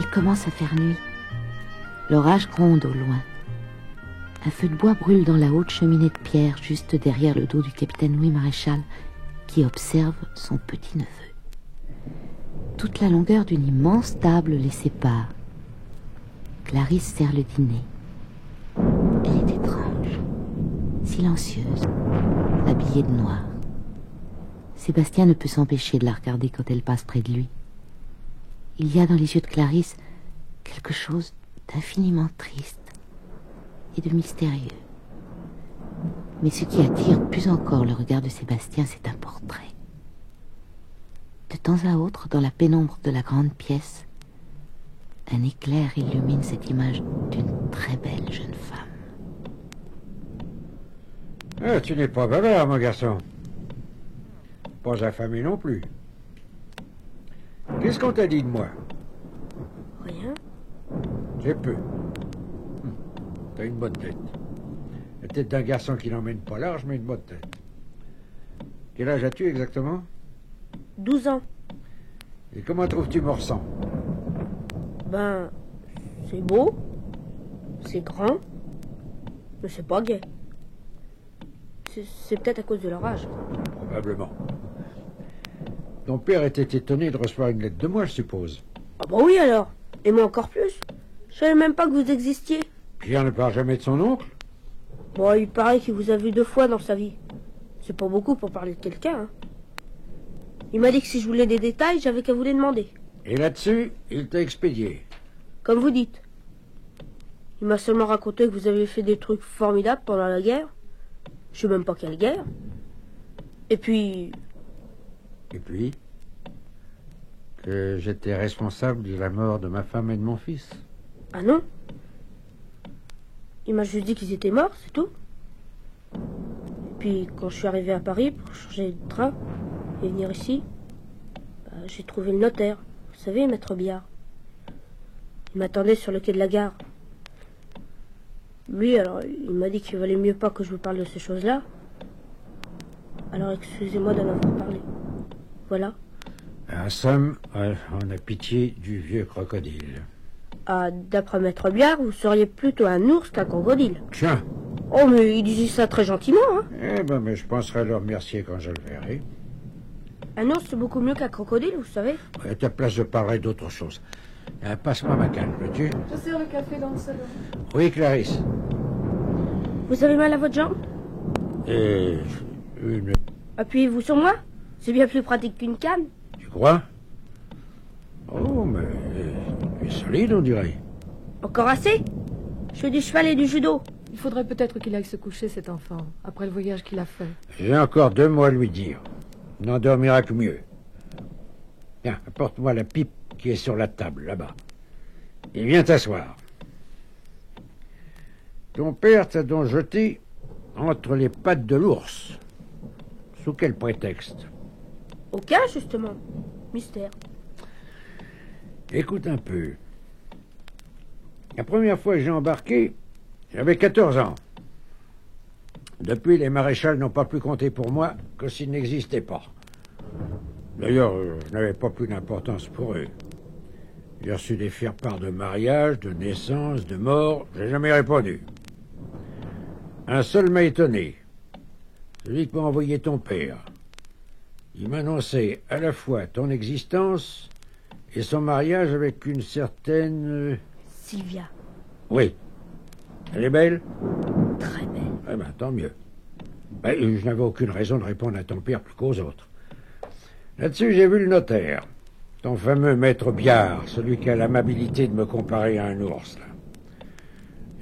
Il commence à faire nuit. L'orage gronde au loin. Un feu de bois brûle dans la haute cheminée de pierre, juste derrière le dos du capitaine Louis Maréchal, qui observe son petit-neveu. Toute la longueur d'une immense table les sépare. Clarisse sert le dîner. Elle est étrange, silencieuse, habillée de noir. Sébastien ne peut s'empêcher de la regarder quand elle passe près de lui. Il y a dans les yeux de Clarisse quelque chose d'infiniment triste et de mystérieux. Mais ce qui attire plus encore le regard de Sébastien, c'est un portrait. De temps à autre, dans la pénombre de la grande pièce, un éclair illumine cette image d'une très belle jeune femme. Tu n'es pas bavard, mon garçon. Pas affamé non plus. Qu'est-ce qu'on t'a dit de moi? Rien. J'ai peu. T'as une bonne tête. La tête d'un garçon qui n'emmène pas large, mais une bonne tête. Quel âge as-tu exactement? 12 ans. Et comment trouves-tu Morsan? Ben, c'est beau, c'est grand, mais c'est pas gai. C'est peut-être à cause de l'orage. Probablement. Ton père était étonné de recevoir une lettre de moi, je suppose. Ah bah oui alors, et moi encore plus. Je savais même pas que vous existiez. Pierre ne parle jamais de son oncle? Bon, il paraît qu'il vous a vu 2 fois dans sa vie. C'est pas beaucoup pour parler de quelqu'un, hein. Il m'a dit que si je voulais des détails, j'avais qu'à vous les demander. Et là-dessus, il t'a expédié. Comme vous dites. Il m'a seulement raconté que vous avez fait des trucs formidables pendant la guerre. Je sais même pas quelle guerre. Et puis... Et puis? Que j'étais responsable de la mort de ma femme et de mon fils. Ah non? Il m'a juste dit qu'ils étaient morts, c'est tout. Et puis, quand je suis arrivé à Paris pour changer de train et venir ici, j'ai trouvé le notaire. Vous savez, maître Biard. Il m'attendait sur le quai de la gare. Lui, alors, il m'a dit qu'il valait mieux pas que je vous parle de ces choses-là. Alors, excusez-moi d'en avoir parlé. Voilà. En somme, on a pitié du vieux crocodile. Ah, d'après maître Biard, vous seriez plutôt un ours qu'un crocodile. Tiens. Oh, mais il disait ça très gentiment, hein. Eh ben, mais je penserai à le remercier quand je le verrai. Un ours, c'est beaucoup mieux qu'un crocodile, vous savez. À ta place, je parlerai d'autre chose. Passe-moi ma canne, veux-tu? Je sers le café dans le salon. Oui, Clarisse. Vous avez mal à votre jambe? Une... Appuyez-vous sur moi. C'est bien plus pratique qu'une canne. Tu crois? Oh, mais... tu es solide, on dirait. Encore assez? Je fais du cheval et du judo. Il faudrait peut-être qu'il aille se coucher, cet enfant, après le voyage qu'il a fait. J'ai encore 2 mots à lui dire. Il n'en dormira que mieux. Tiens, apporte-moi la pipe qui est sur la table, là-bas. Et viens t'asseoir. Ton père t'a donc jeté entre les pattes de l'ours. Sous quel prétexte? Aucun, justement. Mystère. Écoute un peu. La première fois que j'ai embarqué, j'avais 14 ans. Depuis, les maréchals n'ont pas pu compter pour moi que s'ils n'existaient pas. D'ailleurs, je n'avais pas plus d'importance pour eux. J'ai reçu des faire-part de mariage, de naissance, de mort. J'ai jamais répondu. Un seul m'a étonné. Celui que m'a envoyé ton père. Il m'annonçait à la fois ton existence et son mariage avec une certaine... Sylvia. Oui. Elle est belle? Très belle. Eh ben, tant mieux. Ben, je n'avais aucune raison de répondre à ton père plus qu'aux autres. Là-dessus, j'ai vu le notaire. Ton fameux maître Biard, celui qui a l'amabilité de me comparer à un ours, là.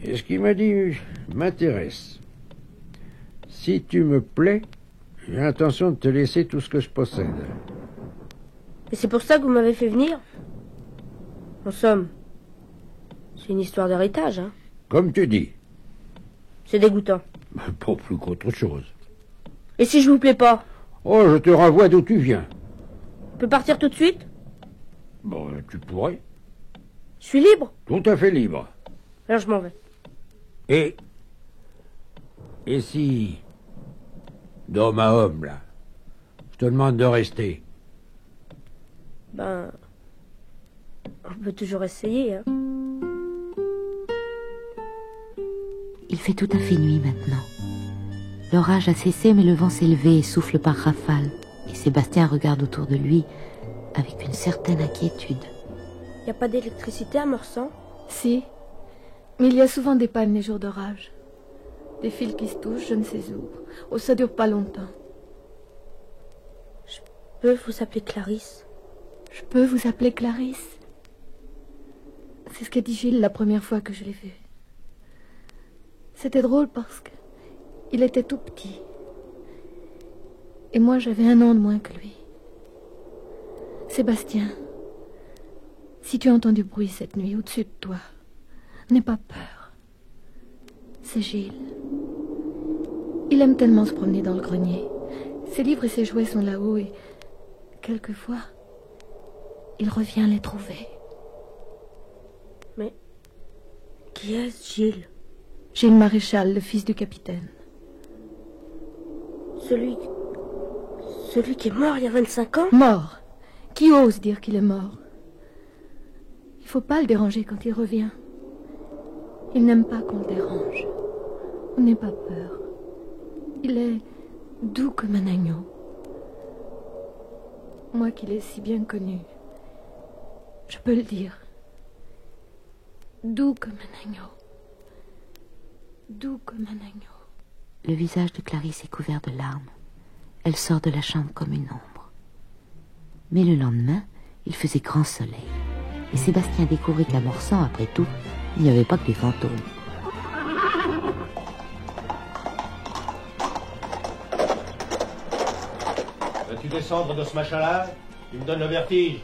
Et ce qu'il m'a dit m'intéresse. Si tu me plais, j'ai l'intention de te laisser tout ce que je possède. Et c'est pour ça que vous m'avez fait venir? En somme, c'est une histoire d'héritage, hein. Comme tu dis. C'est dégoûtant. Pas plus qu'autre chose. Et si je vous plais pas? Oh, je te renvoie d'où tu viens. Je peux partir tout de suite? Bon, tu pourrais. Je suis libre? Tout à fait libre. Alors je m'en vais. Et si, d'homme à homme, là, je te demande de rester? Ben... On peut toujours essayer, hein. Il fait tout à fait nuit maintenant. L'orage a cessé, mais le vent s'est levé et souffle par rafales. Et Sébastien regarde autour de lui avec une certaine inquiétude. Y a pas d'électricité à Morsan? Si, mais il y a souvent des pannes les jours d'orage. Des fils qui se touchent, je ne sais où. Oh, ça dure pas longtemps. Je peux vous appeler Clarisse? Je peux vous appeler Clarisse? C'est ce qu'a dit Gilles la première fois que je l'ai vu. C'était drôle parce que il était tout petit. Et moi, j'avais 1 an de moins que lui. Sébastien, si tu entends du bruit cette nuit au-dessus de toi, n'aie pas peur. C'est Gilles. Il aime tellement se promener dans le grenier. Ses livres et ses jouets sont là-haut et, quelquefois, il revient les trouver. Mais qui est-ce, Gilles? Gilles Maréchal, le fils du capitaine. Celui qui est mort il y a 25 ans? Mort? Qui ose dire qu'il est mort? Il faut pas le déranger quand il revient. Il n'aime pas qu'on le dérange. On n'ait pas peur. Il est doux comme un agneau. Moi qui l'ai si bien connu, je peux le dire. Doux comme un agneau. Doux comme un agneau. Le visage de Clarisse est couvert de larmes. Elle sort de la chambre comme une ombre. Mais le lendemain, il faisait grand soleil. Et Sébastien découvrit qu'à Morsan, après tout, il n'y avait pas que des fantômes. Vas-tu descendre de ce machin-là? Il me donne le vertige.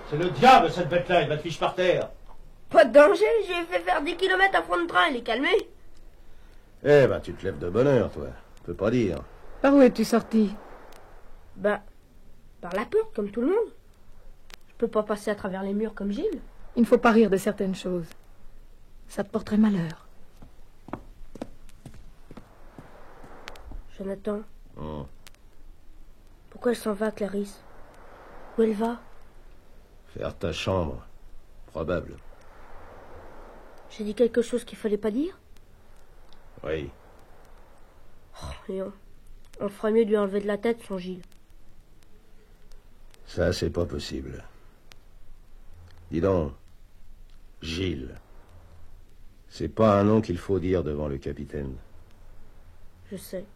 C'est le diable, cette bête-là, il va te fiche par terre. Pas de danger, j'ai fait faire 10 kilomètres à fond de train, il est calmé. Eh ben, tu te lèves de bonne heure, toi. Je peux pas dire. Par où es-tu sorti? Bah, par la porte, comme tout le monde. Je peux pas passer à travers les murs comme Gilles. Il ne faut pas rire de certaines choses. Ça te porterait malheur. Jonathan, pourquoi elle s'en va, Clarisse? Où elle va? Faire ta chambre. Probable. J'ai dit quelque chose qu'il fallait pas dire? Oui. Oh, et on ferait mieux de lui enlever de la tête, son Gilles. Ça, c'est pas possible. Dis donc, Gilles. C'est pas un nom qu'il faut dire devant le capitaine. Je sais.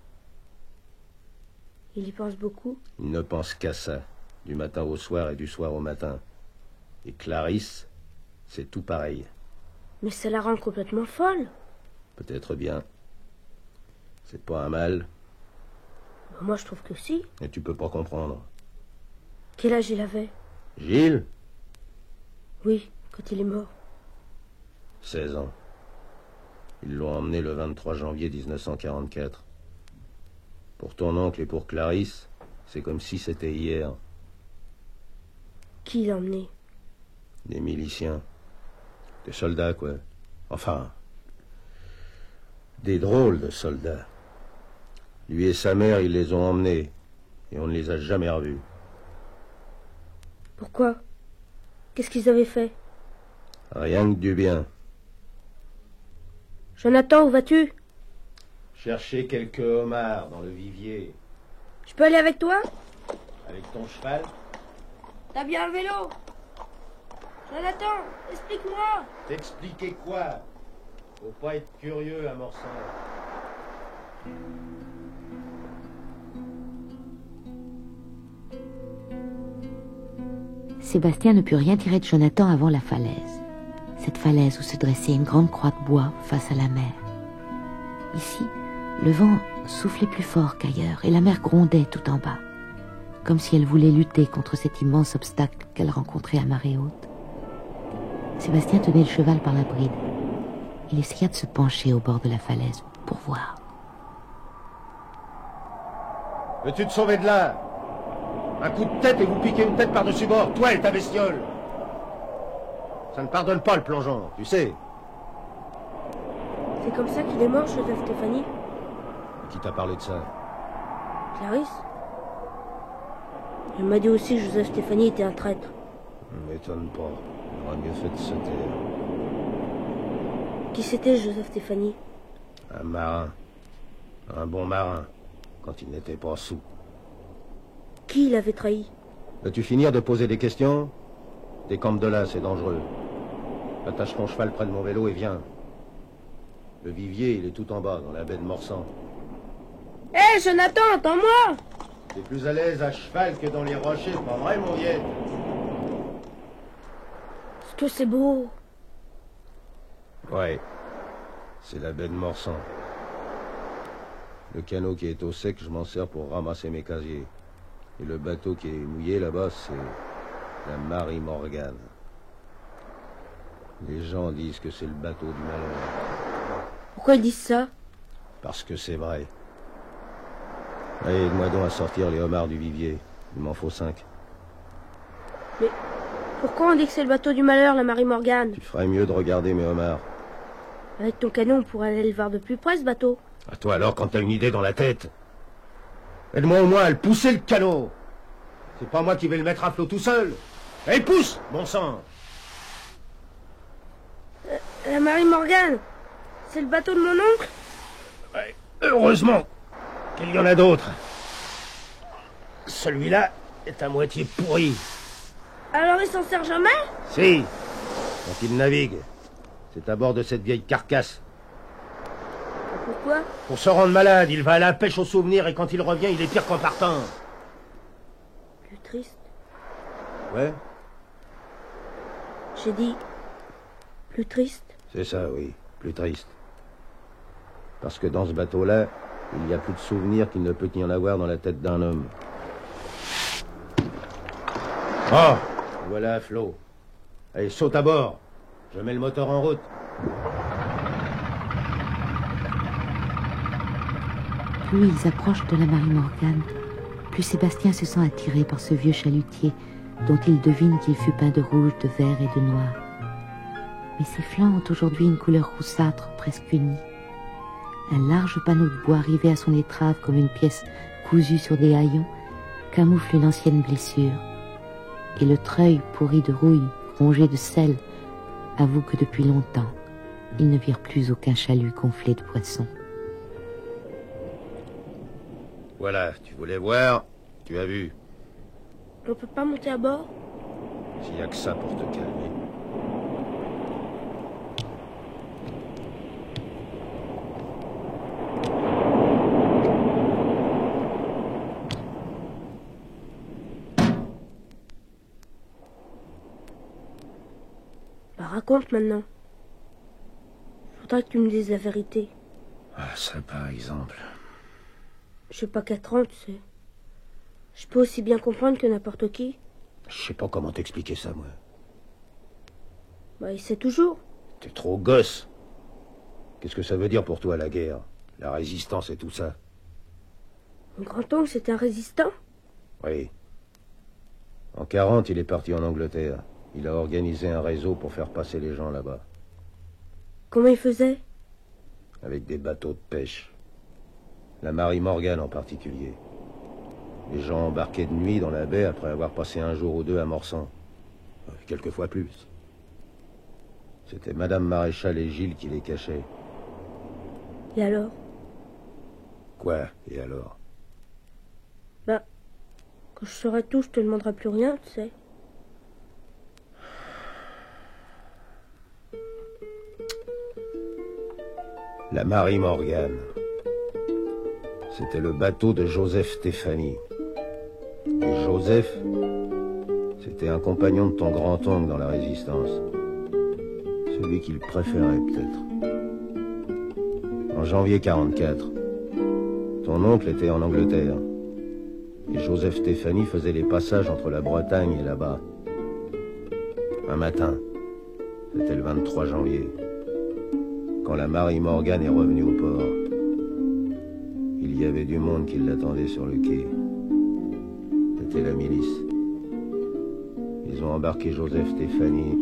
Il y pense beaucoup? Il ne pense qu'à ça, du matin au soir et du soir au matin. Et Clarisse, c'est tout pareil. Mais ça la rend complètement folle. Peut-être bien. C'est pas un mal. Bah, moi, je trouve que si. Et tu peux pas comprendre. Quel âge il avait? Gilles? Oui, quand il est mort. 16 ans. Ils l'ont emmené le 23 janvier 1944. Pour ton oncle et pour Clarisse, c'est comme si c'était hier. Qui l'a emmené? Des miliciens. Des soldats, quoi. Enfin, des drôles de soldats. Lui et sa mère, ils les ont emmenés. Et on ne les a jamais revus. Pourquoi? Qu'est-ce qu'ils avaient fait? Rien que du bien. Jonathan, où vas-tu? Chercher quelques homards dans le vivier. Je peux aller avec toi? Avec ton cheval? T'as bien un vélo? Jonathan, explique-moi. T'expliquer quoi? Faut pas être curieux à Morsan. Sébastien ne put rien tirer de Jonathan avant la falaise. Cette falaise où se dressait une grande croix de bois face à la mer. Ici, le vent soufflait plus fort qu'ailleurs et la mer grondait tout en bas, comme si elle voulait lutter contre cet immense obstacle qu'elle rencontrait à marée haute. Sébastien tenait le cheval par la bride. Il essaya de se pencher au bord de la falaise pour voir. Veux-tu te sauver de là? Un coup de tête et vous piquez une tête par-dessus bord, toi et ta bestiole. Ça ne pardonne pas le plongeon, tu sais. C'est comme ça qu'il est mort, Joseph Stéphanie? Qui t'a parlé de ça? Clarisse? Elle m'a dit aussi que Joseph Stéphanie était un traître. M'étonne pas. aurait mieux fait de se taire. Qui c'était, Joseph Stéphanie? Un marin. Un bon marin, quand il n'était pas sous. Qui l'avait trahi? Veux-tu finir de poser des questions? Décampe de là, c'est dangereux. Attache ton cheval près de mon vélo et viens. Le vivier, il est tout en bas, dans la baie de Morsan. Hé, Jonathan, attends-moi! T'es plus à l'aise à cheval que dans les rochers, pas vrai, mon vieux? Est-ce que c'est beau? Ouais. C'est la baie de Morsan. Le canot qui est au sec, je m'en sers pour ramasser mes casiers. Et le bateau qui est mouillé là-bas, c'est la Marie Morgan. Les gens disent que c'est le bateau du malheur. Pourquoi ils disent ça? Parce que c'est vrai. Allez, aide-moi donc à sortir les homards du vivier. Il m'en faut 5. Mais pourquoi on dit que c'est le bateau du malheur, la Marie Morgan? Tu ferais mieux de regarder mes homards. Avec ton canon, on pourrait aller le voir de plus près, ce bateau. À toi alors, quand t'as une idée dans la tête. Aide-moi au moins à le pousser, le canot. C'est pas moi qui vais le mettre à flot tout seul. Allez, pousse, bon sang. La Marie Morgan, c'est le bateau de mon oncle? Ouais, heureusement qu'il y en a d'autres. Celui-là est à moitié pourri. Alors il s'en sert jamais? Si, quand il navigue. C'est à bord de cette vieille carcasse. Pourquoi? Pour se rendre malade, il va à la pêche aux souvenirs et quand il revient, il est pire qu'en partant. Plus triste. Ouais, J'ai dit... plus triste. c'est ça, oui, plus triste. Parce que dans ce bateau-là, il n'y a plus de souvenirs qu'il ne peut y en avoir dans la tête d'un homme. Oh, voilà à flot. Allez, saute à bord. Je mets le moteur en route. Plus ils approchent de la Marie Morgan, plus Sébastien se sent attiré par ce vieux chalutier dont il devine qu'il fut peint de rouge, de vert et de noir. Mais ses flancs ont aujourd'hui une couleur roussâtre presque unie. Un large panneau de bois arrivé à son étrave comme une pièce cousue sur des haillons camoufle une ancienne blessure. Et le treuil pourri de rouille, rongé de sel, avoue que depuis longtemps, ils ne virent plus aucun chalut gonflé de poissons. Voilà, tu voulais voir, tu as vu. On peut pas monter à bord? S'il n'y a que ça pour te calmer. Bah raconte maintenant. Faudra que tu me dises la vérité. Ah, ça par exemple. J'ai pas 4 ans, tu sais. Je peux aussi bien comprendre que n'importe qui. Je sais pas comment t'expliquer ça, moi. Bah il sait toujours. T'es trop gosse. Qu'est-ce que ça veut dire pour toi, la guerre? La résistance et tout ça? Mon grand-oncle, c'était un résistant? Oui. En 40, il est parti en Angleterre. Il a organisé un réseau pour faire passer les gens là-bas. Comment il faisait? Avec des bateaux de pêche. La Marie Morgan en particulier. Les gens embarquaient de nuit dans la baie après avoir passé un jour ou deux à Morsan. Quelquefois plus. C'était Madame Maréchal et Gilles qui les cachaient. Et alors? Quoi, et alors? Bah, quand je saurai tout, je te demanderai plus rien, tu sais. La Marie Morgan. C'était le bateau de Joseph Stéphanie. Et Joseph, c'était un compagnon de ton grand-oncle dans la Résistance. Celui qu'il préférait, peut-être. En janvier 44, ton oncle était en Angleterre. Et Joseph Stéphanie faisait les passages entre la Bretagne et là-bas. Un matin, c'était le 23 janvier, quand la Marie Morgan est revenue au port. Il y avait du monde qui l'attendait sur le quai. C'était la milice. Ils ont embarqué Joseph Stéphanie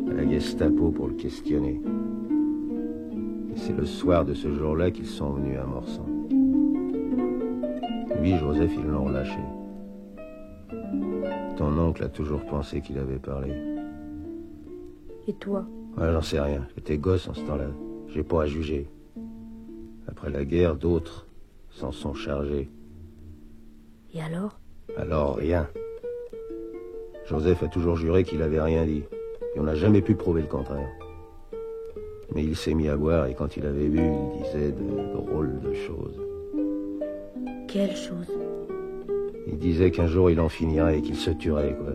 à la Gestapo pour le questionner. Et c'est le soir de ce jour-là qu'ils sont venus à Morsan. Lui, Joseph, ils l'ont relâché. Ton oncle a toujours pensé qu'il avait parlé. Et toi? Ouais, j'en sais rien. J'étais gosse en ce temps-là. J'ai pas à juger. Après la guerre, d'autres s'en sont chargés. Et alors? Alors, rien. Joseph a toujours juré qu'il avait rien dit. Et on n'a jamais pu prouver le contraire. Mais il s'est mis à boire et quand il avait bu, il disait de drôles de choses. Quelle chose? Il disait qu'un jour il en finirait et qu'il se tuerait, quoi.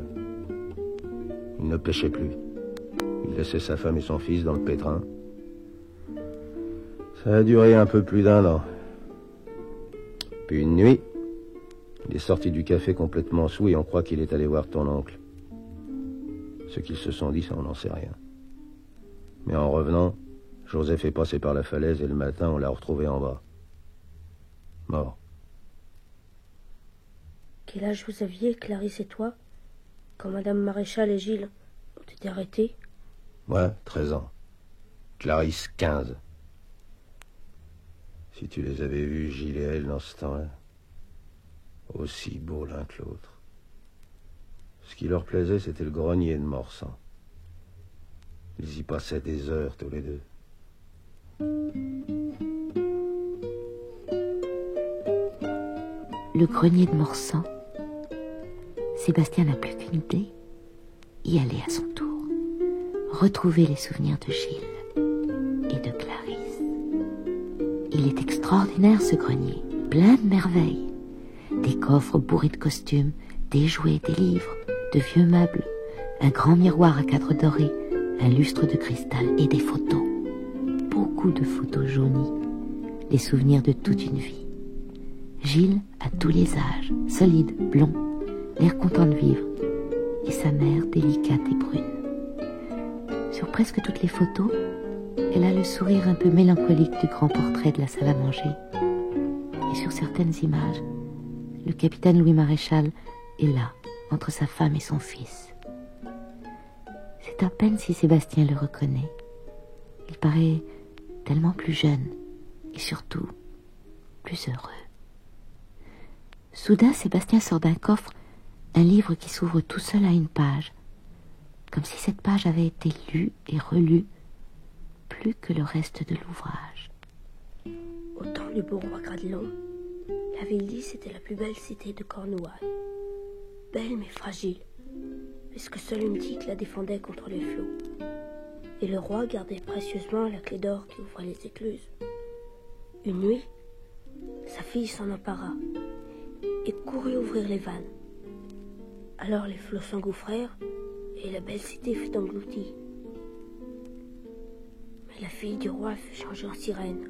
Il ne pêchait plus. Il laissait sa femme et son fils dans le pétrin. Ça a duré un peu plus d'1 an. Puis une nuit, il est sorti du café complètement saoul et on croit qu'il est allé voir ton oncle. Ce qu'ils se sont dit, ça on n'en sait rien. Mais en revenant, Joseph est passé par la falaise et le matin, on l'a retrouvé en bas. Mort. Quel âge vous aviez, Clarisse et toi, quand Madame Maréchal et Gilles ont été arrêtés? Moi, 13 ans. Clarisse, 15. Si tu les avais vus, Gilles et elle, dans ce temps-là, aussi beaux l'un que l'autre. Ce qui leur plaisait, c'était le grenier de Morsan. Ils y passaient des heures, tous les deux. Le grenier de Morsan. Sébastien n'a plus qu'une idée. Y aller à son tour. Retrouver les souvenirs de Gilles et de Clarisse. Il est extraordinaire ce grenier, plein de merveilles. Des coffres bourrés de costumes, des jouets, des livres, de vieux meubles, un grand miroir à cadre doré, un lustre de cristal et des photos. Beaucoup de photos jaunies, les souvenirs de toute une vie. Gilles à tous les âges, solide, blond, l'air content de vivre, et sa mère délicate et brune. Sur presque toutes les photos, elle a le sourire un peu mélancolique du grand portrait de la salle à manger. Et sur certaines images, le capitaine Louis Maréchal est là, entre sa femme et son fils. C'est à peine si Sébastien le reconnaît. Il paraît tellement plus jeune et surtout plus heureux. Soudain, Sébastien sort d'un coffre un livre qui s'ouvre tout seul à une page, comme si cette page avait été lue et relue plus que le reste de l'ouvrage. Au temps du beau roi Gradelon, la ville d'Is était la plus belle cité de Cornouailles. Belle mais fragile, puisque seule une dike la défendait contre les flots. Et le roi gardait précieusement la clé d'or qui ouvrait les écluses. Une nuit, sa fille s'en empara et courut ouvrir les vannes. Alors les flots s'engouffrèrent et la belle cité fut engloutie. Mais la fille du roi fut changée en sirène.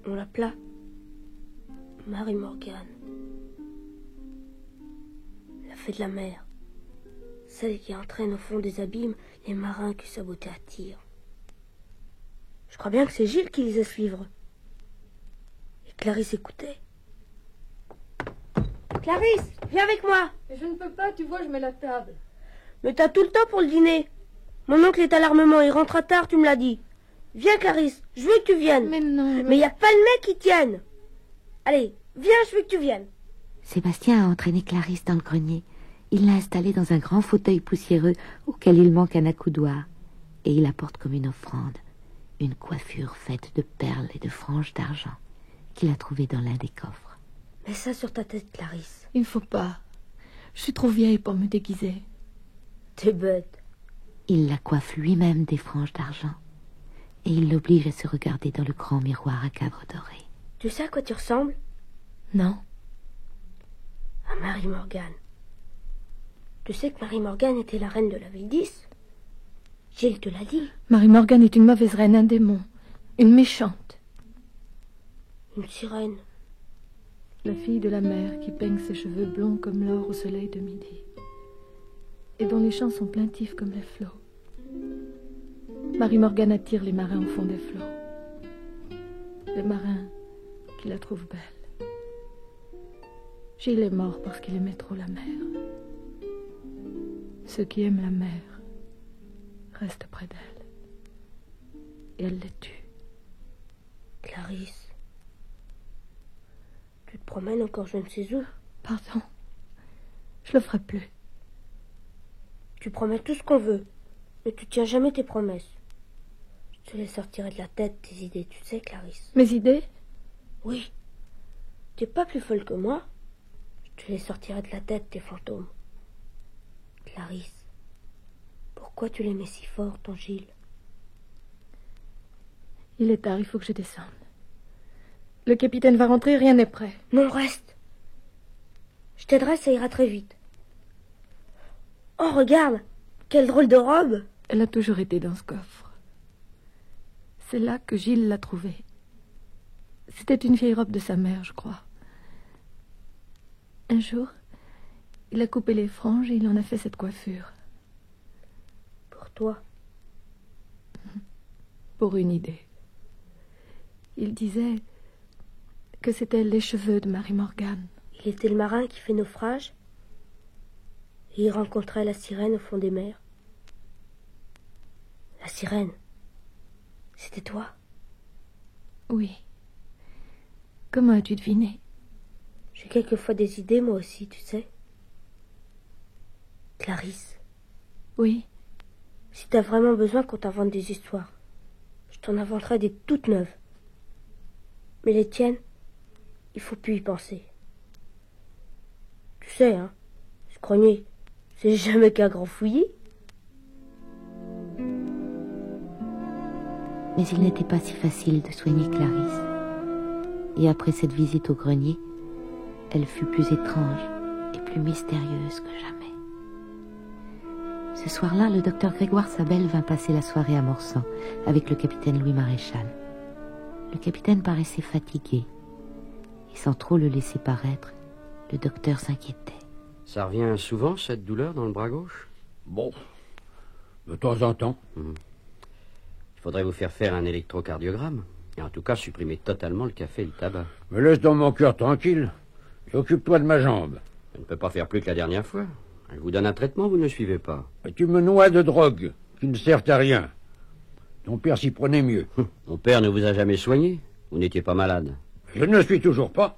On l'appela Marie Morgane, la fée de la mer, celle qui entraîne au fond des abîmes les marins que sa beauté attire. Je crois bien que c'est Gilles qui lisait ce livre. Et Clarisse écoutait. Clarisse, viens avec moi. Je ne peux pas, tu vois, je mets la table. Mais t'as tout le temps pour le dîner. Mon oncle est à l'armement, il rentre tard, tu me l'as dit. Viens Clarisse, je veux que tu viennes. Mais non. Mais y a pas le mec qui tienne. Allez, viens, je veux que tu viennes. Sébastien a entraîné Clarisse dans le grenier. Il l'a installée dans un grand fauteuil poussiéreux auquel il manque un accoudoir. Et il apporte comme une offrande une coiffure faite de perles et de franges d'argent qu'il a trouvée dans l'un des coffres. Mets ça sur ta tête, Clarisse. Il ne faut pas. Je suis trop vieille pour me déguiser. T'es bête. Il la coiffe lui-même des franges d'argent. Et il l'oblige à se regarder dans le grand miroir à cadre doré. Tu sais à quoi tu ressembles? Non. À Marie Morgane. Tu sais que Marie Morgane était la reine de la ville d'Is? Gilles te l'a dit. Marie Morgane est une mauvaise reine, un démon. Une méchante. Une sirène. La fille de la mer qui peigne ses cheveux blonds comme l'or au soleil de midi. Et dont les chants sont plaintifs comme les flots. Marie Morgane attire les marins au fond des flots. Les marins qui la trouvent belle. Gilles est mort parce qu'il aimait trop la mer. Ceux qui aiment la mer restent près d'elle. Et elle les tue. Clarisse, tu te promènes encore je ne sais où. Pardon, je le ferai plus. Tu promets tout ce qu'on veut, Mais tu tiens jamais tes promesses. Je te les sortirai de la tête, tes idées, tu sais, Clarisse. Mes idées? Oui. Tu n'es pas plus folle que moi. Je te les sortirai de la tête, tes fantômes. Clarisse, pourquoi tu l'aimais si fort, ton Gilles? Il est tard, il faut que je descende. Le capitaine va rentrer, rien n'est prêt. Non, reste. Je t'aiderai, ça ira très vite. Oh, regarde, quelle drôle de robe. Elle a toujours été dans ce coffre. C'est là que Gilles l'a trouvée. C'était une vieille robe de sa mère, je crois. Un jour, il a coupé les franges et il en a fait cette coiffure. Pour toi. Pour une idée. Il disait que c'était les cheveux de Marie Morgan. Il était le marin qui fait naufrage. Et il rencontrait la sirène au fond des mers. La sirène, c'était toi? Oui. Comment as-tu deviné? J'ai quelquefois des idées, moi aussi, tu sais. Clarisse. Oui. Si t'as vraiment besoin qu'on t'invente des histoires, je t'en inventerai des toutes neuves. Mais les tiennes, il faut plus y penser. Tu sais, hein, ce grenier, c'est jamais qu'un grand fouillis. Mais il n'était pas si facile de soigner Clarisse. Et après cette visite au grenier, elle fut plus étrange et plus mystérieuse que jamais. Ce soir-là, le docteur Grégoire Sabel vint passer la soirée à Morsan avec le capitaine Louis Maréchal. Le capitaine paraissait fatigué. Et sans trop le laisser paraître, le docteur s'inquiétait. Ça revient souvent, cette douleur dans le bras gauche? Bon, de temps en temps. Il faudrait vous faire un électrocardiogramme. Et en tout cas, supprimer totalement le café et le tabac. Me laisse dans mon cœur tranquille et occupe-toi de ma jambe. Je ne peux pas faire plus que la dernière fois. Je vous donne un traitement, vous ne suivez pas. Et tu me noies de drogue qui ne servent à rien. Ton père s'y prenait mieux. Mon père ne vous a jamais soigné. Vous n'étiez pas malade. Je ne le suis toujours pas.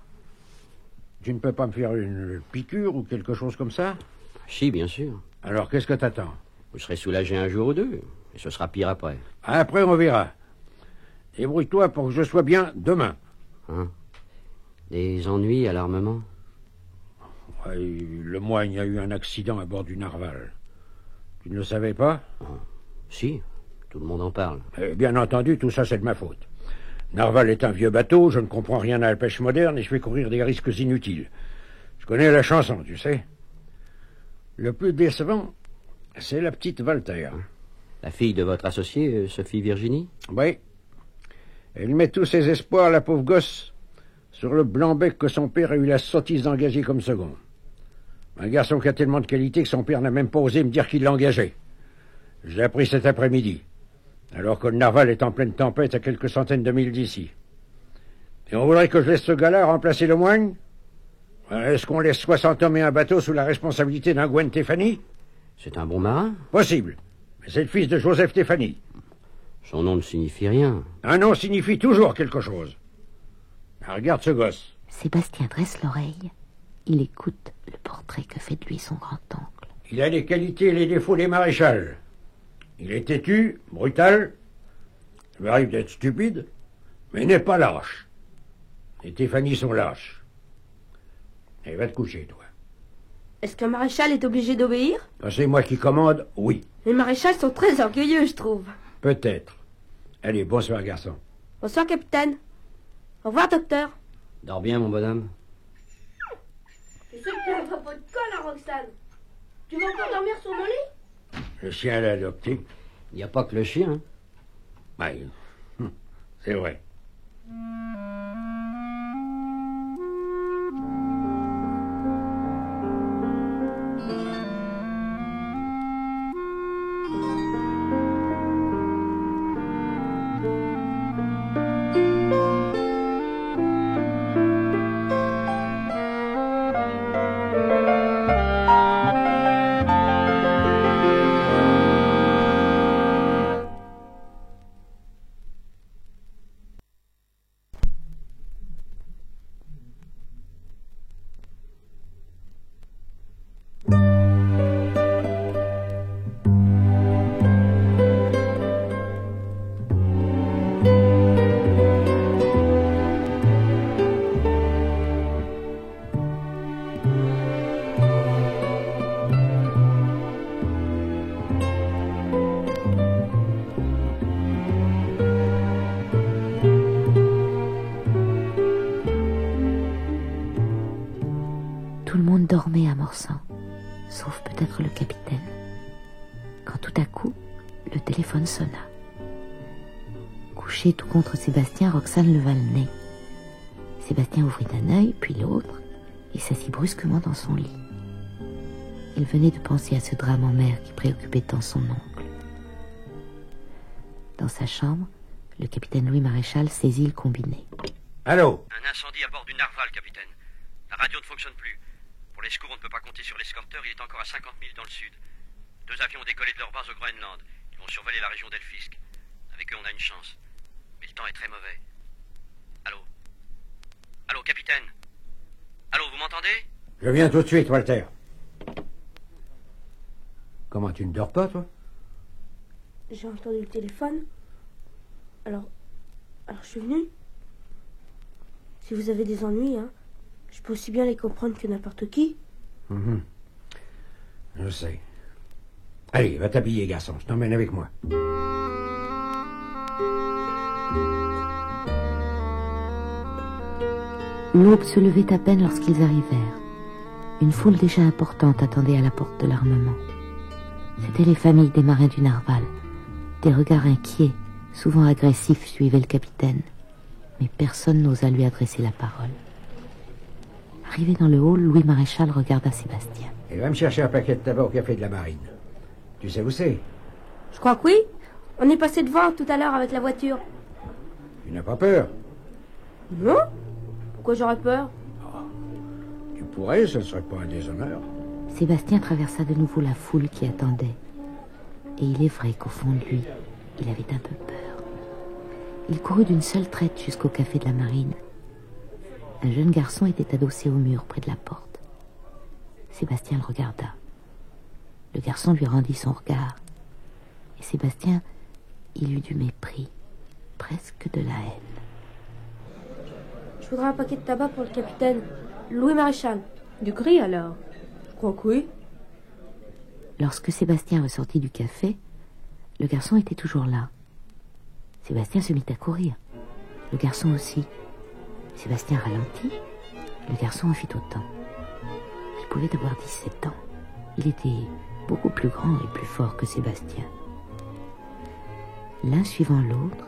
Tu ne peux pas me faire une piqûre ou quelque chose comme ça? Si, bien sûr. Alors qu'est-ce que t'attends? Vous serez soulagé un jour ou deux. Et ce sera pire après. Après, on verra. Débrouille-toi pour que je sois bien demain. Hein? Des ennuis à l'armement? Ouais, le mois, il y a eu un accident à bord du Narval. Tu ne le savais pas? Si, tout le monde en parle. Bien entendu, tout ça, c'est de ma faute. Narval est un vieux bateau, je ne comprends rien à la pêche moderne et je fais courir des risques inutiles. Je connais la chanson, tu sais. Le plus décevant, c'est la petite Voltaire. La fille de votre associé, Sophie Virginie? Oui. Elle met tous ses espoirs, la pauvre gosse, sur le blanc-bec que son père a eu la sottise d'engager comme second. Un garçon qui a tellement de qualité que son père n'a même pas osé me dire qu'il l'engageait. Je l'ai appris cet après-midi, alors que le Narval est en pleine tempête à quelques centaines de milles d'ici. Et on voudrait que je laisse ce gars-là remplacer le moigne? Est-ce qu'on laisse 60 hommes et un bateau sous la responsabilité d'un Gwen Stéphanie? C'est un bon marin? Possible. Mais c'est le fils de Joseph Stéphanie. Son nom ne signifie rien. Un nom signifie toujours quelque chose. Regarde ce gosse. Sébastien dresse l'oreille. Il écoute le portrait que fait de lui son grand-oncle. Il a les qualités et les défauts des maréchals. Il est têtu, brutal. Il m'arrive d'être stupide, mais il n'est pas lâche. Les Stéphanie sont lâches. Et va te coucher, toi. Est-ce qu'un maréchal est obligé d'obéir? Quand c'est moi qui commande, oui. Les maréchals sont très orgueilleux, je trouve. Peut-être. Allez, bonsoir, garçon. Bonsoir, capitaine. Au revoir, docteur. Dors bien, mon bonhomme. Tu sais que t'es un drapeau de colle, à Roxane. Tu veux encore dormir sur mon lit? Le chien l'a adopté. Il n'y a pas que le chien. Ouais, c'est vrai. Tout le monde dormait à Morsan, sauf peut-être le capitaine. Quand tout à coup, le téléphone sonna. Couché tout contre Sébastien, Roxane leva le nez. Sébastien ouvrit un œil, puis l'autre, et s'assit brusquement dans son lit. Il venait de penser à ce drame en mer qui préoccupait tant son oncle. Dans sa chambre, le capitaine Louis Maréchal saisit le combiné. Allô? Un incendie à bord du Narval, capitaine. La radio ne fonctionne plus. Pour les secours, on ne peut pas compter sur l'escorteur, il est encore à 50 milles dans le sud. 2 avions ont décollé de leur base au Groenland. Ils vont survoler la région d'Elfisk. Avec eux, on a une chance. Mais le temps est très mauvais. Allô? Allô, capitaine? Allô, vous m'entendez? Je viens tout de suite, Walter. Comment, tu ne dors pas, toi? J'ai entendu le téléphone. Alors je suis venu. Si vous avez des ennuis, hein, je peux aussi bien les comprendre que n'importe qui. Je sais. Allez, va t'habiller, garçon. Je t'emmène avec moi. L'aube se levait à peine lorsqu'ils arrivèrent. Une foule déjà importante attendait à la porte de l'armement. C'étaient les familles des marins du Narval. Des regards inquiets, souvent agressifs, suivaient le capitaine. Mais personne n'osa lui adresser la parole. Arrivé dans le hall, Louis Maréchal regarda Sébastien. Et va me chercher un paquet de tabac au café de la Marine. Tu sais où c'est? Je crois que oui. On est passé devant tout à l'heure avec la voiture. Tu n'as pas peur? Non? Pourquoi j'aurais peur? Tu pourrais, ce ne serait pas un déshonneur. Sébastien traversa de nouveau la foule qui attendait. Et il est vrai qu'au fond de lui, il avait un peu peur. Il courut d'une seule traite jusqu'au café de la Marine. Un jeune garçon était adossé au mur près de la porte. Sébastien le regarda. Le garçon lui rendit son regard. Et Sébastien, il eut du mépris, presque de la haine. Je voudrais un paquet de tabac pour le capitaine Louis Maréchal. Du gris alors? Je crois que oui. Lorsque Sébastien ressortit du café, le garçon était toujours là. Sébastien se mit à courir. Le garçon aussi. Sébastien ralentit. Le garçon en fit autant. Il pouvait avoir 17 ans. Il était beaucoup plus grand et plus fort que Sébastien. L'un suivant l'autre,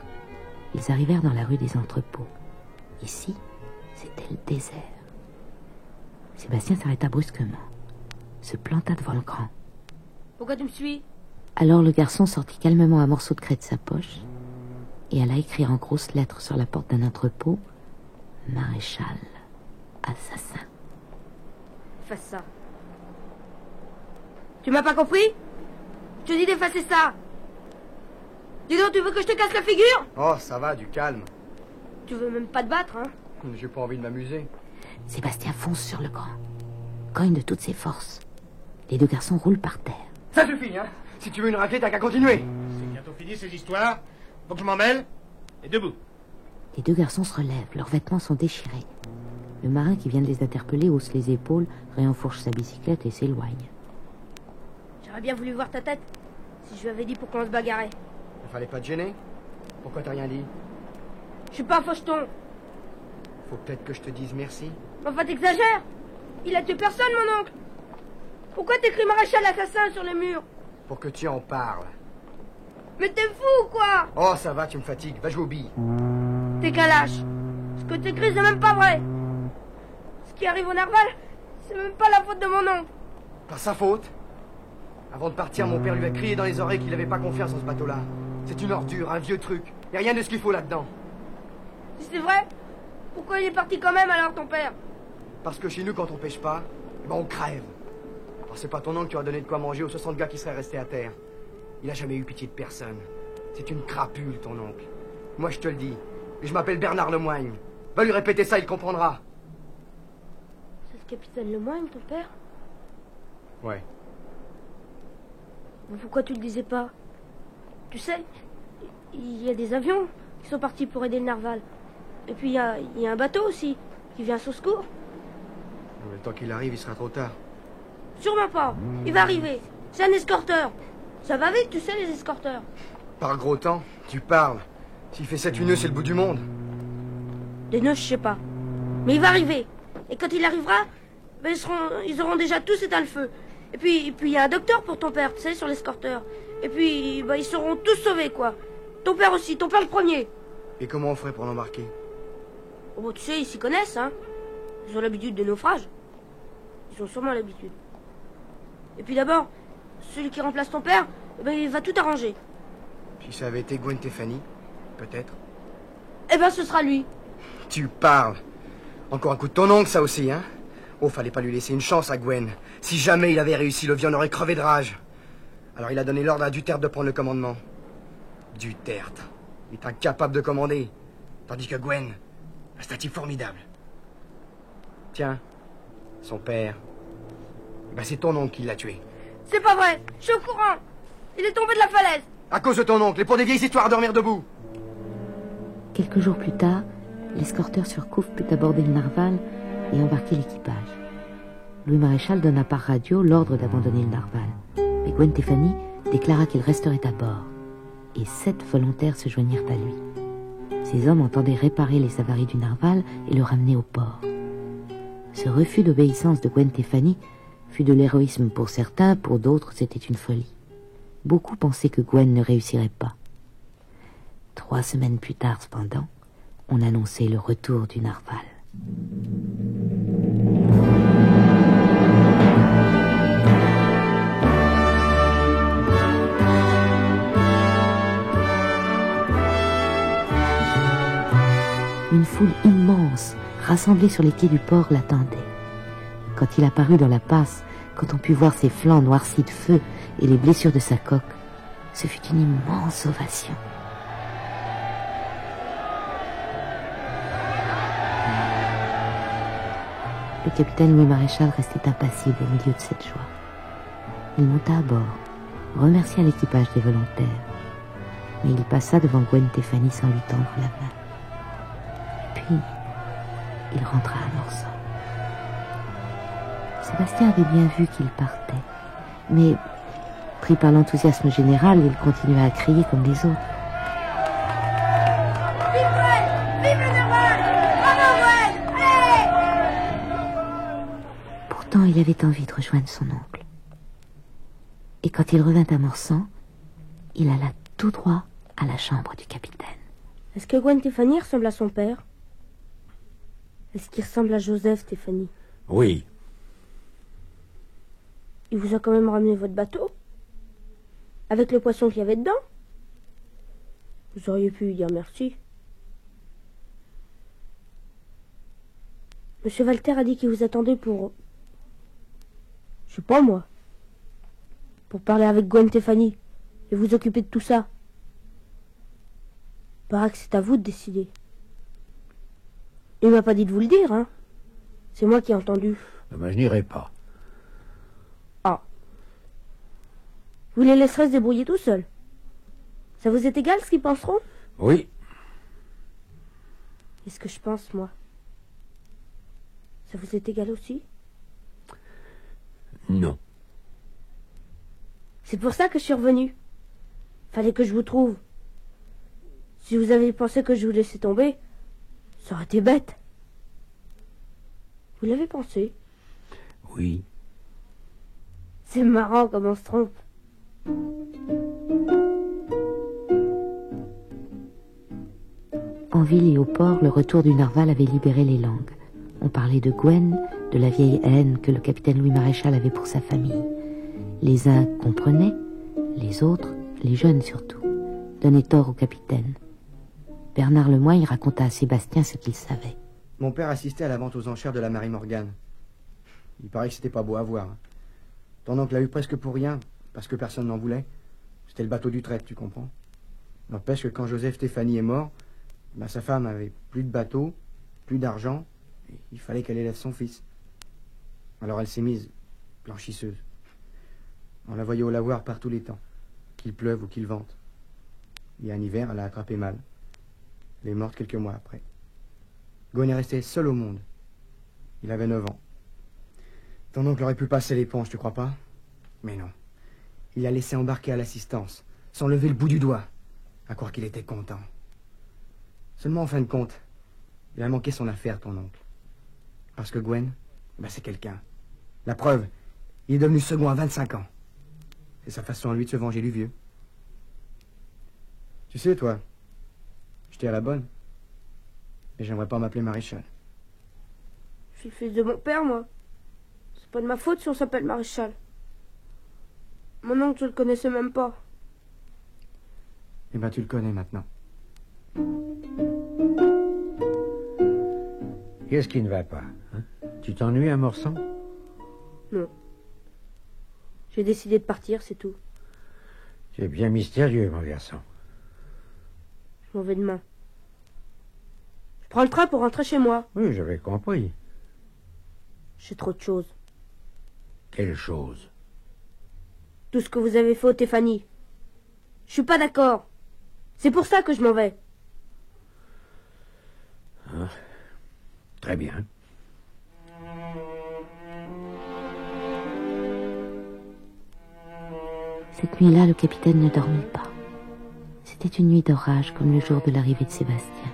ils arrivèrent dans la rue des Entrepôts. Ici, c'était le désert. Sébastien s'arrêta brusquement, se planta devant le grand. Pourquoi tu me suis? Alors le garçon sortit calmement un morceau de craie de sa poche et alla écrire en grosses lettres sur la porte d'un entrepôt « Maréchal, assassin ». Efface ça. Tu m'as pas compris? Je te dis d'effacer ça. Dis donc, tu veux que je te casse la figure? Oh, ça va, du calme. Tu veux même pas te battre, hein? J'ai pas envie de m'amuser. Sébastien fonce sur le grand, cogne de toutes ses forces. Les deux garçons roulent par terre. Ça suffit, hein. Si tu veux une raclée, t'as qu'à continuer. C'est bientôt fini ces histoires. Faut que je m'en mêle. Et debout. Les deux garçons se relèvent, leurs vêtements sont déchirés. Le marin qui vient de les interpeller hausse les épaules, réenfourche sa bicyclette et s'éloigne. J'aurais bien voulu voir ta tête si je lui avais dit pourquoi on se bagarrait. Il fallait pas te gêner. Pourquoi t'as rien dit? Je suis pas un faucheton. Faut peut-être que je te dise merci. Enfin, t'exagères. Il a tué personne, mon oncle. Pourquoi t'écris Maréchal assassin sur les murs? Pour que tu en parles. Mais t'es fou ou quoi? Oh, ça va, tu me fatigues. Va jouer aux billes. T'es qu'un lâche. Ce que t'écris, c'est même pas vrai. Ce qui arrive au Narval, c'est même pas la faute de mon oncle. Pas sa faute. Avant de partir, mon père lui a crié dans les oreilles qu'il avait pas confiance en ce bateau-là. C'est une ordure, un vieux truc. Y a rien de ce qu'il faut là-dedans. Si c'est vrai, pourquoi il est parti quand même alors, ton père? Parce que chez nous, quand on pêche pas, eh ben on crève. Alors c'est pas ton oncle qui aura donné de quoi manger aux 60 gars qui seraient restés à terre. Il a jamais eu pitié de personne. C'est une crapule, ton oncle. Moi, je te le dis. Et je m'appelle Bernard Lemoigne. Va lui répéter ça, il comprendra. C'est le capitaine Lemoigne, ton père? Ouais. Mais pourquoi tu le disais pas? Tu sais, il y a des avions qui sont partis pour aider le Narval. Et puis il y a un bateau aussi qui vient au secours. Le temps qu'il arrive, il sera trop tard. Sûrement pas. Il va arriver. C'est un escorteur. Ça va vite, tu sais, les escorteurs. Par gros temps, tu parles. S'il fait 7 nœuds, c'est le bout du monde. Des nœuds, je sais pas. Mais il va arriver. Et quand il arrivera, ben, ils auront déjà tous éteint le feu. Et puis il y a un docteur pour ton père, tu sais, sur l'escorteur. Et puis, ben, ils seront tous sauvés, quoi. Ton père aussi, ton père le premier. Et comment on ferait pour l'embarquer? Oh, bon, tu sais, ils s'y connaissent, hein. Ils ont l'habitude des naufrages. Ils ont sûrement l'habitude. Et puis d'abord, celui qui remplace ton père, eh ben, il va tout arranger. Si ça avait été Gwen Stefani, peut-être. Eh ben, ce sera lui. Tu parles. Encore un coup de ton oncle, ça aussi, hein? Oh, fallait pas lui laisser une chance à Gwen. Si jamais il avait réussi, le vieux en aurait crevé de rage. Alors il a donné l'ordre à Duterte de prendre le commandement. Duterte. Il est incapable de commander. Tandis que Gwen, c'est un type formidable. Tiens, son père. Ben c'est ton oncle qui l'a tué. C'est pas vrai, je suis au courant. Il est tombé de la falaise. À cause de ton oncle, et pour des vieilles histoires à dormir debout. Quelques jours plus tard, l'escorteur Surcouf put aborder le narval et embarquer l'équipage. Louis Maréchal donna par radio l'ordre d'abandonner le narval. Mais Gwen Stefani déclara qu'il resterait à bord. Et 7 volontaires se joignirent à lui. Ces hommes entendaient réparer les avaries du narval et le ramener au port. Ce refus d'obéissance de Gwen Stefani fut de l'héroïsme pour certains, pour d'autres c'était une folie. Beaucoup pensaient que Gwen ne réussirait pas. 3 semaines plus tard, cependant, on annonçait le retour du narval. Une foule immense, rassemblée sur les quais du port, l'attendait. Quand il apparut dans la passe, quand on put voir ses flancs noircis de feu et les blessures de sa coque, ce fut une immense ovation. Le capitaine Louis Maréchal restait impassible au milieu de cette joie. Il monta à bord, remercia l'équipage des volontaires, mais il passa devant Gwen Stefani sans lui tendre la main. Puis, il rentra à Morson. Sébastien avait bien vu qu'il partait, mais, pris par l'enthousiasme général, il continua à crier comme les autres. Vive Gwen! Vive le narval! Bravo Gwen! Allez! Pourtant, il avait envie de rejoindre son oncle. Et quand il revint à Morsan, il alla tout droit à la chambre du capitaine. Est-ce que Gwen Stefani ressemble à son père? Est-ce qu'il ressemble à Joseph Stefani? Oui. Il vous a quand même ramené votre bateau? Avec le poisson qu'il y avait dedans? Vous auriez pu lui dire merci. Monsieur Walter a dit qu'il vous attendait pour... Je sais pas moi. Pour parler avec Gwen Stefani et vous occuper de tout ça. Il paraît que c'est à vous de décider. Il m'a pas dit de vous le dire, hein. C'est moi qui ai entendu. Ben, je n'irai pas. Ah. Vous les laisserez se débrouiller tout seuls. Ça vous est égal ce qu'ils penseront? Oui. Et ce que je pense, moi? Ça vous est égal aussi? Non. C'est pour ça que je suis revenu. Fallait que je vous trouve. Si vous avez pensé que je vous laissais tomber, ça aurait été bête. Vous l'avez pensé? Oui. C'est marrant comme on se trompe. En ville et au port, le retour du narval avait libéré les langues. On parlait de Gwen, de la vieille haine que le capitaine Louis Maréchal avait pour sa famille. Les uns comprenaient, les autres, les jeunes surtout, donnaient tort au capitaine. Bernard Lemoyne raconta à Sébastien ce qu'il savait. Mon père assistait à la vente aux enchères de la Marie Morgane. Il paraît que c'était pas beau à voir. Ton oncle l'a eu presque pour rien, parce que personne n'en voulait. C'était le bateau d'Utrecht, tu comprends. N'empêche que quand Joseph Stefani est mort, ben, sa femme avait plus de bateau, plus d'argent, et il fallait qu'elle élève son fils. Alors elle s'est mise blanchisseuse. On la voyait au lavoir par tous les temps, qu'il pleuve ou qu'il vente. Et un hiver, elle a attrapé mal. Elle est morte quelques mois après. Gwen est resté seul au monde. Il avait 9 ans. Ton oncle aurait pu passer l'éponge, tu crois pas? Mais non. Il l'a laissé embarquer à l'assistance, sans lever le bout du doigt, à croire qu'il était content. Seulement, en fin de compte, il a manqué son affaire, ton oncle. Parce que Gwen, ben, c'est quelqu'un. La preuve, il est devenu second à 25 ans. C'est sa façon à lui de se venger du vieux. Tu sais, toi, j'étais à la bonne. Mais j'aimerais pas m'appeler maréchal. Je suis le fils de mon père, moi. C'est pas de ma faute si on s'appelle maréchal. Mon oncle, je le connaissais même pas. Eh ben, tu le connais maintenant. Qu'est-ce qui ne va pas, hein? Tu t'ennuies à Morsan? Non. J'ai décidé de partir, c'est tout. Tu es bien mystérieux, mon garçon. Je m'en vais demain. Je prends le train pour rentrer chez moi. Oui, j'avais compris. J'ai trop de choses. Quelle chose? Tout ce que vous avez fait au Stéphanie. Je suis pas d'accord. C'est pour ça que je m'en vais. Ah, très bien. Cette nuit-là, le capitaine ne dormit pas. C'était une nuit d'orage, comme le jour de l'arrivée de Sébastien.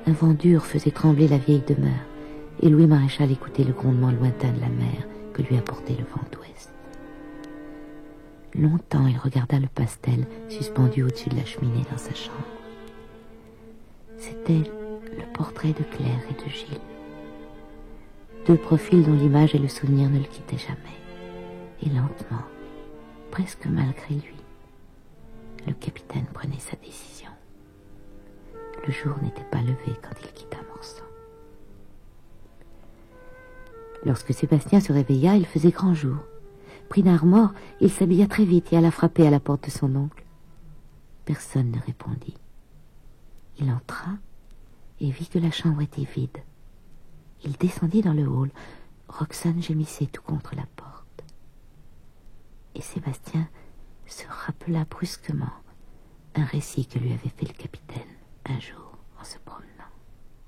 Un vent dur faisait trembler la vieille demeure, et Louis Maréchal écoutait le grondement lointain de la mer que lui apportait le vent d'ouest. Longtemps, il regarda le pastel suspendu au-dessus de la cheminée dans sa chambre. C'était le portrait de Claire et de Gilles. Deux profils dont l'image et le souvenir ne le quittaient jamais. Et lentement, presque malgré lui, le capitaine prenait sa décision. Le jour n'était pas levé quand il quitta Morsan. Lorsque Sébastien se réveilla, il faisait grand jour. Pris d'un remords, il s'habilla très vite et alla frapper à la porte de son oncle. Personne ne répondit. Il entra et vit que la chambre était vide. Il descendit dans le hall. Roxane gémissait tout contre la porte. Et Sébastien se rappela brusquement un récit que lui avait fait le capitaine un jour en se promenant.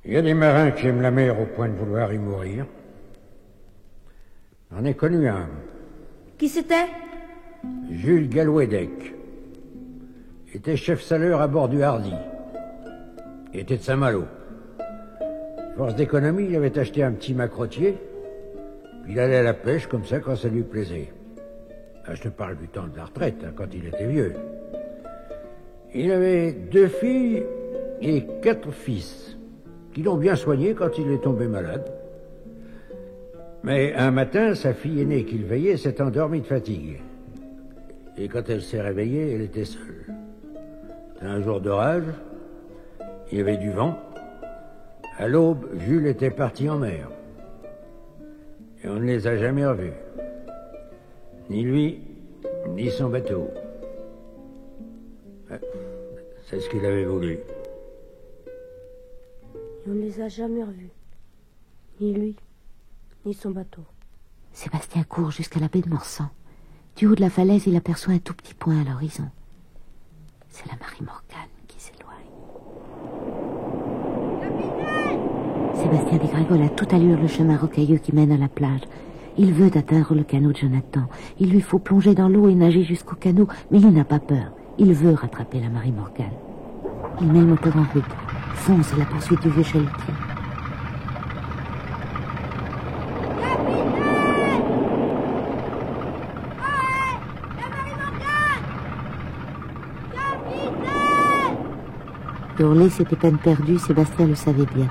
Il y a des marins qui aiment la mer au point de vouloir y mourir. J'en ai connu un. Qui c'était? Jules Gallouédec. Il était chef saleur à bord du Hardy. Il était de Saint-Malo. Force d'économie, il avait acheté un petit macrotier. Puis il allait à la pêche comme ça quand ça lui plaisait. Je te parle du temps de la retraite, hein, quand il était vieux. Il avait 2 filles et 4 fils, qui l'ont bien soigné quand il est tombé malade. Mais un matin, sa fille aînée qu'il veillait s'est endormie de fatigue. Et quand elle s'est réveillée, elle était seule. C'était un jour d'orage, il y avait du vent. À l'aube, Jules était parti en mer. Et on ne les a jamais revus. Ni lui, ni son bateau. C'est ce qu'il avait voulu. Et on ne les a jamais revus. Ni lui, ni son bateau. Sébastien court jusqu'à la baie de Morsan. Du haut de la falaise, il aperçoit un tout petit point à l'horizon. C'est la Marie Morgane qui s'éloigne. Sébastien dégringole à toute allure le chemin rocailleux qui mène à la plage. Il veut atteindre le canot de Jonathan. Il lui faut plonger dans l'eau et nager jusqu'au canot, mais il n'a pas peur. Il veut rattraper la Marie Morgane. Il met le moteur en route, fonce à la poursuite du vieux chalutier. Hurler, c'était peine perdue, Sébastien le savait bien.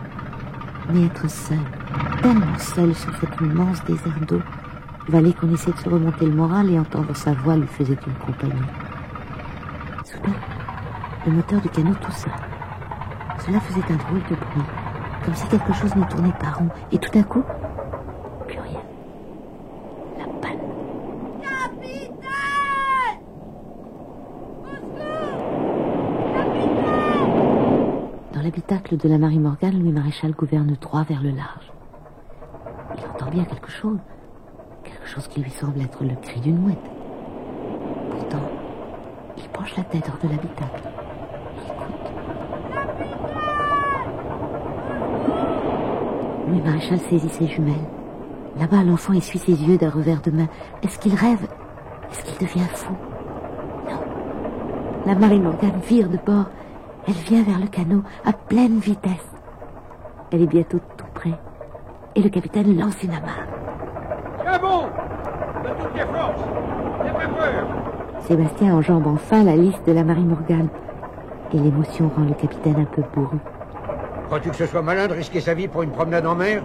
Mais être seul, tellement seul sur cet immense désert d'eau, valait qu'on essaie de se remonter le moral et entendre sa voix lui faisait une compagnie. Soudain, le moteur du canot toussa. Cela faisait un drôle de bruit, comme si quelque chose ne tournait pas rond, et tout d'un coup, plus rien. La panne. Capitaine! Au secours! Capitaine! Dans l'habitacle de la Marie Morgane, Louis Maréchal gouverne droit vers le large. Il entend bien quelque chose qui lui semble être le cri d'une mouette. Pourtant, il penche la tête hors de l'habitacle. Il écoute. Louis Maréchal saisit ses jumelles. Là-bas, l'enfant essuie ses yeux d'un revers de main. Est-ce qu'il rêve? Est-ce qu'il devient fou? Non. La Marie Morgane vire de bord. Elle vient vers le canot à pleine vitesse. Elle est bientôt tout près. Et le capitaine lance une amarre. Sébastien enjambe enfin la liste de la Marie Morgan. Et l'émotion rend le capitaine un peu bourru. Crois-tu que ce soit malin de risquer sa vie pour une promenade en mer?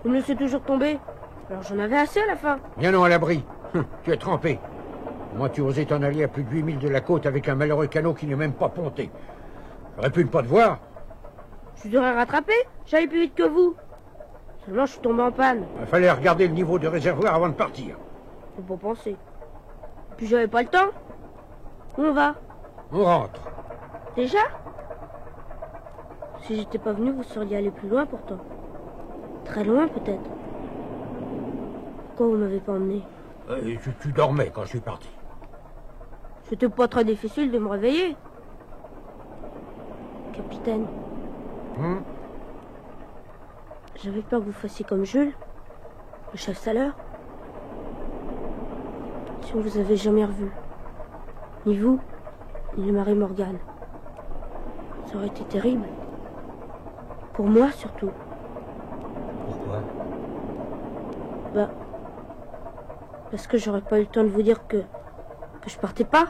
Vous me laissez toujours tomber. Alors j'en avais assez à la fin. Bien non, à l'abri. Tu es trempé. Moi, tu osais t'en aller à plus de 8000 de la côte avec un malheureux canot qui n'est même pas ponté. J'aurais pu ne pas te voir. Je vous aurais rattrapé. J'allais plus vite que vous. Seulement, je suis tombé en panne. Il fallait regarder le niveau du réservoir avant de partir. Faut pas penser. Puis j'avais pas le temps. Où on va? On rentre. Déjà? Si j'étais pas venu, vous seriez allé plus loin pourtant. Très loin peut-être. Pourquoi vous m'avez pas emmené? Tu dormais quand je suis parti. C'était pas très difficile de me réveiller. Capitaine. J'avais peur que vous fassiez comme Jules, le chef saleur. Si on vous avait jamais revu. Ni vous, ni le Marie Morgan. Ça aurait été terrible. Pour moi surtout. Pourquoi? Parce que j'aurais pas eu le temps de vous dire que je partais pas.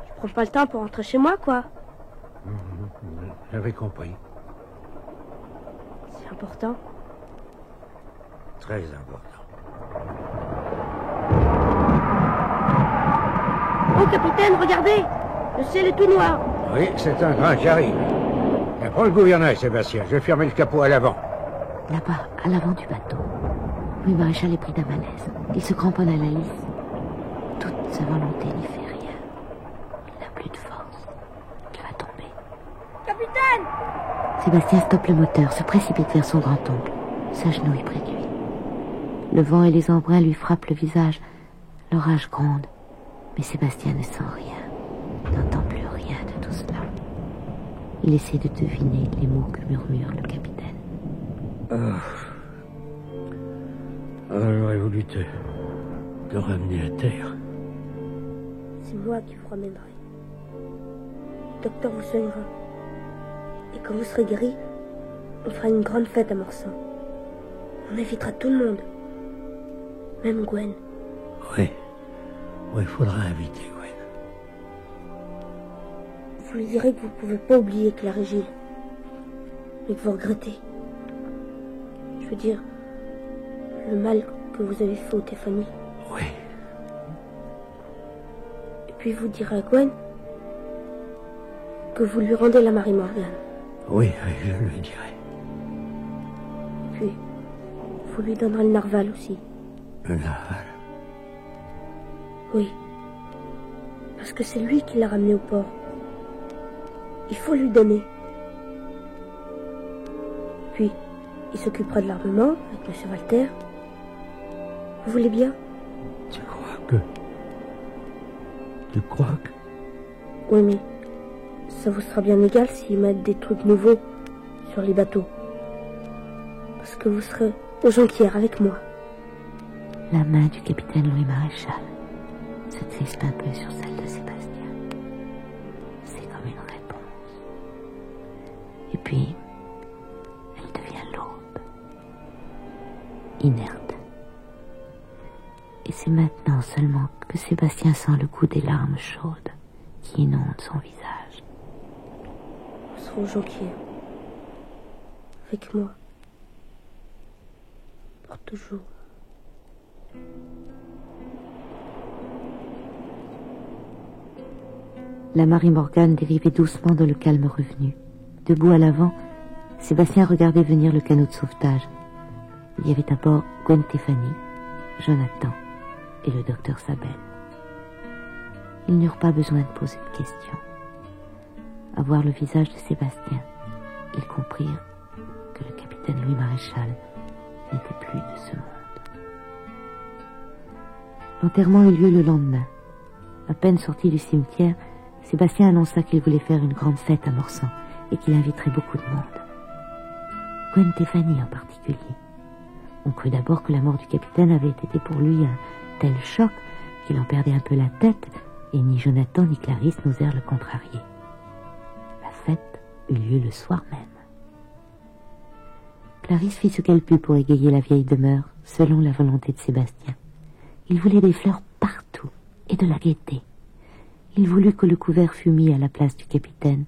Je prends pas le temps pour rentrer chez moi, quoi. J'avais compris. C'est important. Très important. Oh, capitaine, regardez! Le ciel est tout noir. Oui, c'est un train qui arrive. Prends le gouvernail, Sébastien. Je vais fermer le capot à l'avant. Là-bas, à l'avant du bateau, Louis Maréchal est pris d'un malaise. Il se cramponne à la lisse. Toute sa volonté n'y fait rien. Il n'a plus de force. Il va tomber. Capitaine! Sébastien stoppe le moteur, se précipite vers son grand-oncle, s'agenouille près de lui. Le vent et les embruns lui frappent le visage. L'orage gronde. Mais Sébastien ne sent rien, n'entend plus rien de tout cela. Il essaie de deviner les mots que murmure le capitaine. J'aurais voulu te ramener à terre. C'est moi qui vous ramènerai. Le docteur vous soignera. Et quand vous serez guéri, on fera une grande fête à Morsan. On invitera tout le monde. Même Gwen. Oui, il faudra inviter Gwen. Vous lui direz que vous pouvez pas oublier Claire et Gilles. Mais que vous regrettez. Je veux dire, le mal que vous avez fait aux Tiffany. Oui. Et puis vous direz à Gwen que vous lui rendez la Marie Morgan. Oui, je le dirai. Et puis, vous lui donnerez le narval aussi. Le narval? Oui. Parce que c'est lui qui l'a ramené au port. Il faut lui donner. Puis, il s'occupera de l'armement avec M. Walter. Vous voulez bien? Tu crois que... Oui, mais ça vous sera bien égal s'ils mettent des trucs nouveaux sur les bateaux. Parce que vous serez aux Jonquières avec moi. La main du capitaine Louis Maréchal se crispe un peu sur celle de Sébastien. C'est comme une réponse. Et puis, elle devient lourde, inerte. Et c'est maintenant seulement que Sébastien sent le goût des larmes chaudes qui inondent son visage. Vous serez aux Jonquières. Avec moi. Pour toujours. La Marie Morgan dérivait doucement dans le calme revenu. Debout à l'avant, Sébastien regardait venir le canot de sauvetage. Il y avait à bord Gwen Stefani, Jonathan et le docteur Sabel. Ils n'eurent pas besoin de poser de questions. À voir le visage de Sébastien, ils comprirent que le capitaine Louis Maréchal n'était plus de ce monde. L'enterrement eut lieu le lendemain. À peine sorti du cimetière, Sébastien annonça qu'il voulait faire une grande fête à Morsan et qu'il inviterait beaucoup de monde. Gwen Stefani en particulier. On crut d'abord que la mort du capitaine avait été pour lui un tel choc qu'il en perdait un peu la tête, et ni Jonathan ni Clarisse n'osèrent le contrarier. La fête eut lieu le soir même. Clarisse fit ce qu'elle put pour égayer la vieille demeure, selon la volonté de Sébastien. Il voulait des fleurs partout et de la gaieté. Il voulut que le couvert fût mis à la place du capitaine,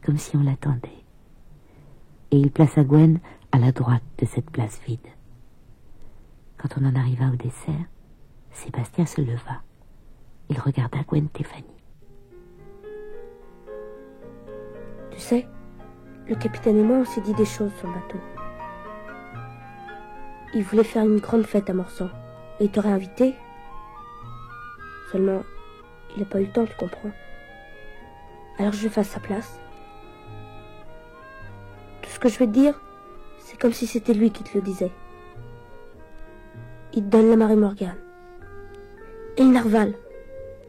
comme si on l'attendait. Et il plaça Gwen à la droite de cette place vide. Quand on en arriva au dessert, Sébastien se leva. Il regarda Gwen Stefani. Tu sais, le capitaine et moi, on s'est dit des choses sur le bateau. Il voulait faire une grande fête à Morsan. Et il t'aurait invité. Seulement, il n'a pas eu le temps, tu comprends. Alors je vais faire sa place. Tout ce que je vais te dire, c'est comme si c'était lui qui te le disait. Il te donne la Marie Morgane. Et le narval.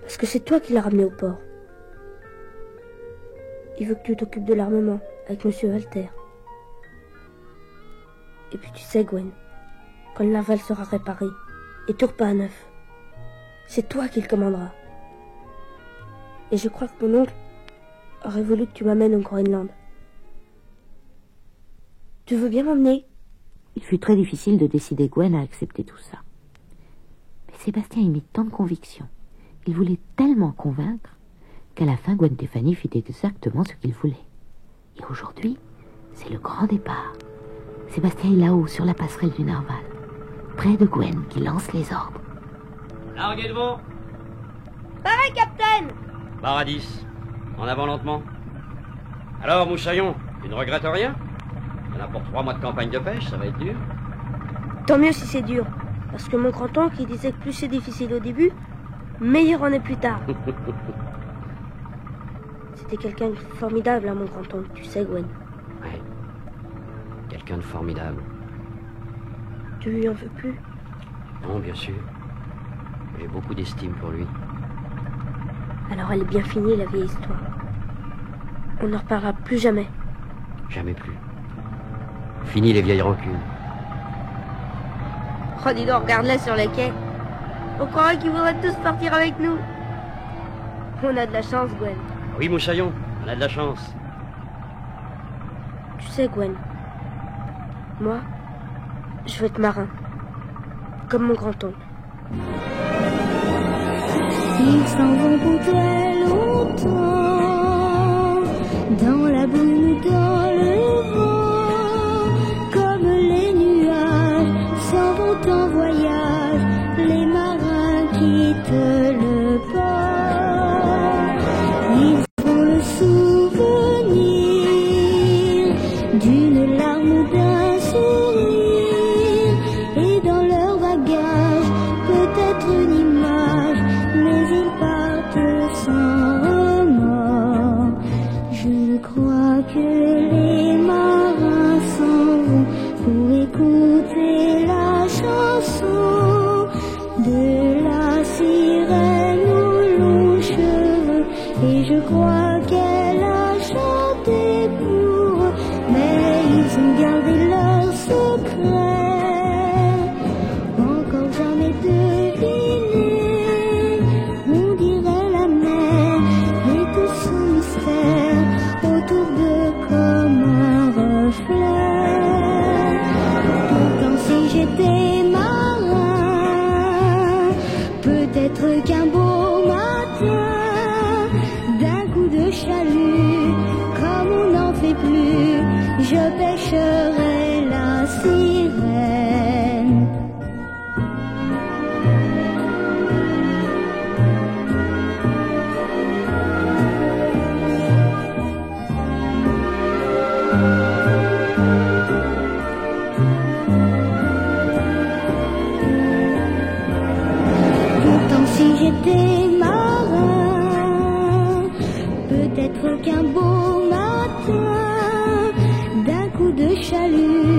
Parce que c'est toi qui l'as ramené au port. Il veut que tu t'occupes de l'armement avec Monsieur Walter. Et puis tu sais, Gwen, quand le narval sera réparé et tout repas à neuf, c'est toi qui le commanderas. Et je crois que mon oncle aurait voulu que tu m'amènes au Groenland. Tu veux bien m'emmener? Il fut très difficile de décider Gwen à accepter tout ça. Mais Sébastien y mit tant de conviction. Il voulait tellement convaincre qu'à la fin, Gwen Stefani fit exactement ce qu'il voulait. Et aujourd'hui, c'est le grand départ. Sébastien est là-haut, sur la passerelle du narval, près de Gwen, qui lance les ordres. Larguez le vent. Pareil, capitaine! Barre à 10. En avant lentement. Alors, Moussaillon, tu ne regrettes rien? Il y en a pour 3 mois de campagne de pêche, ça va être dur. Tant mieux si c'est dur. Parce que mon grand-oncle, il disait que plus c'est difficile au début, meilleur on est plus tard. C'était quelqu'un de formidable, hein, mon grand-oncle, tu sais, Gwen. Ouais. Quelqu'un de formidable. Tu lui en veux plus? Non, bien sûr. J'ai beaucoup d'estime pour lui. Alors elle est bien finie, la vieille histoire. On n'en reparlera plus jamais. Jamais plus. Fini les vieilles rancunes. Oh, dis donc, regarde-les sur les quais. On croirait qu'ils voudraient tous partir avec nous. On a de la chance, Gwen. Oui, Moussaillon, on a de la chance. Tu sais, Gwen, moi, je veux être marin. Comme mon grand-oncle. Ils s'en vont pour très longtemps, dans la brume, dans le vent, comme les nuages s'en vont en voyage, les marins quittent le port. Ils ont le souvenir d'une larme ou d'un sourire, et dans leur bagage, peut-être une image, mais ils partent sans remords. Je crois que les marins s'en vont pour écouter la chanson de la sirène aux longs cheveux, et je crois qu'elle a chanté pour eux, mais ils ont gardé leur secret, encore jamais deviné. On dirait la mer et tout son mystère autour d'eux comme un reflet. Pourtant si j'étais marin, peut-être qu'un beau matin, d'un coup de chalut, comme on n'en fait plus, je pêcherai la sirène. Pourtant si j'étais marin, peut-être qu'un beau matin, d'un coup de chalut,